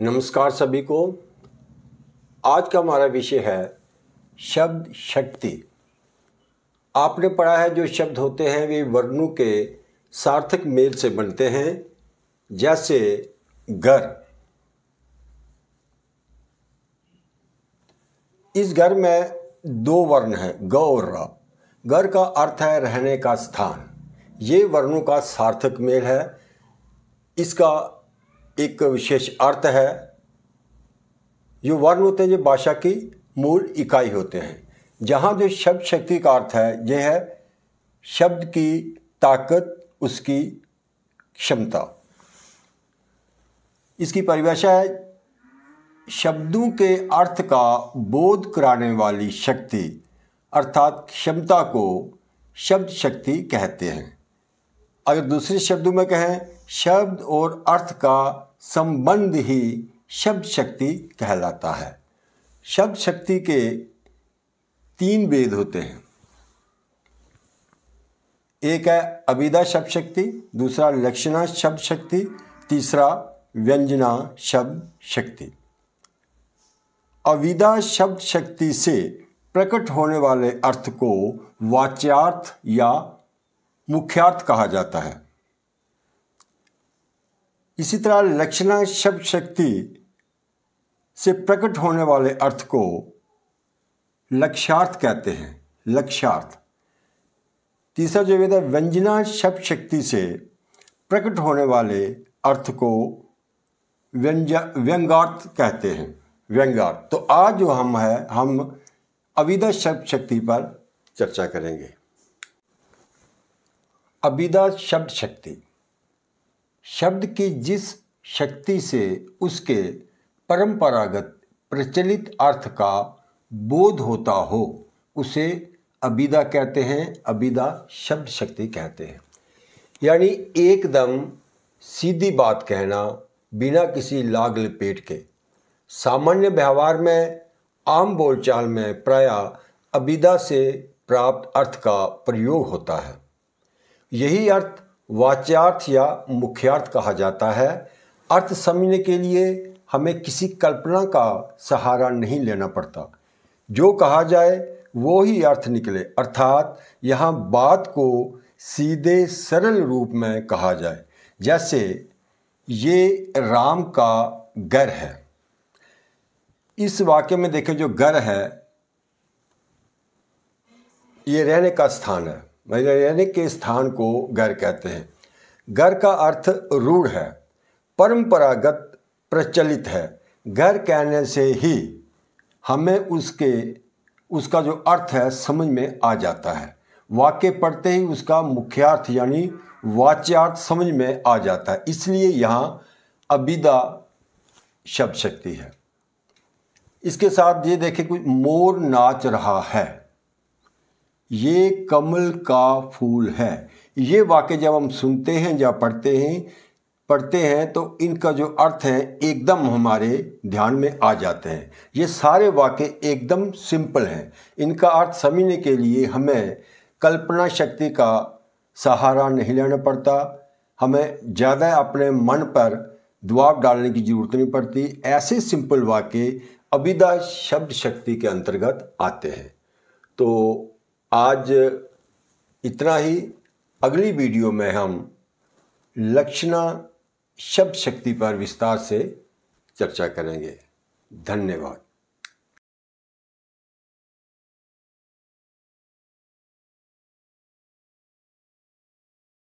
नमस्कार सभी को। आज का हमारा विषय है शब्द शक्ति। आपने पढ़ा है जो शब्द होते हैं वे वर्णों के सार्थक मेल से बनते हैं। जैसे घर, इस घर में दो वर्ण हैं, ग और र। घर का अर्थ है रहने का स्थान। ये वर्णों का सार्थक मेल है। इसका एक विशेष अर्थ है। जो वर्ण होते हैं जो भाषा की मूल इकाई होते हैं। जहाँ जो शब्द शक्ति का अर्थ है यह है शब्द की ताकत, उसकी क्षमता। इसकी परिभाषा है शब्दों के अर्थ का बोध कराने वाली शक्ति अर्थात क्षमता को शब्द शक्ति कहते हैं। अगर दूसरे शब्दों में कहें, शब्द और अर्थ का संबंध ही शब्द शक्ति कहलाता है। शब्द शक्ति के तीन भेद होते हैं। एक है अभिधा शब्द शक्ति, दूसरा लक्षणा शब्द शक्ति, तीसरा व्यंजना शब्द शक्ति। अभिधा शब्द शक्ति से प्रकट होने वाले अर्थ को वाच्यार्थ या मुख्यार्थ कहा जाता है। इसी तरह लक्षणा शब्द शक्ति से प्रकट होने वाले अर्थ को लक्ष्यार्थ कहते हैं, लक्ष्यार्थ। तीसरा जो वेद है व्यंजना शब्द शक्ति से प्रकट होने वाले अर्थ को व्यंग्यार्थ कहते हैं, व्यंग्यार्थ। तो आज जो हम अभिधा शब्द शक्ति पर चर्चा करेंगे। अभिधा शब्द शक्ति शब्द की जिस शक्ति से उसके परंपरागत प्रचलित अर्थ का बोध होता हो उसे अभिधा कहते हैं, अभिधा शब्द शक्ति कहते हैं। यानी एकदम सीधी बात कहना बिना किसी लाग लपेट के। सामान्य व्यवहार में, आम बोलचाल में प्रायः अभिधा से प्राप्त अर्थ का प्रयोग होता है। यही अर्थ वाच्यार्थ या मुख्यार्थ कहा जाता है। अर्थ समझने के लिए हमें किसी कल्पना का सहारा नहीं लेना पड़ता। जो कहा जाए वो ही अर्थ निकले, अर्थात यहाँ बात को सीधे सरल रूप में कहा जाए। जैसे ये राम का घर है। इस वाक्य में देखें, जो घर है ये रहने का स्थान है, मतलब रहने के स्थान को घर कहते हैं। घर का अर्थ रूढ़ है, परंपरागत, प्रचलित है। घर कहने से ही हमें उसका जो अर्थ है समझ में आ जाता है। वाक्य पढ़ते ही उसका मुख्यार्थ यानी वाच्यार्थ समझ में आ जाता है। इसलिए यहाँ अभिधा शब्द शक्ति है। इसके साथ ये देखें, कोई मोर नाच रहा है, ये कमल का फूल है। ये वाक्य जब हम सुनते हैं या पढ़ते हैं तो इनका जो अर्थ है एकदम हमारे ध्यान में आ जाते हैं। ये सारे वाक्य एकदम सिंपल हैं। इनका अर्थ समझने के लिए हमें कल्पना शक्ति का सहारा नहीं लेना पड़ता। हमें ज़्यादा अपने मन पर दबाव डालने की ज़रूरत नहीं पड़ती। ऐसे सिंपल वाक्य अभिधा शब्द शक्ति के अंतर्गत आते हैं। तो आज इतना ही। अगली वीडियो में हम लक्षणा शब्द शक्ति पर विस्तार से चर्चा करेंगे। धन्यवाद।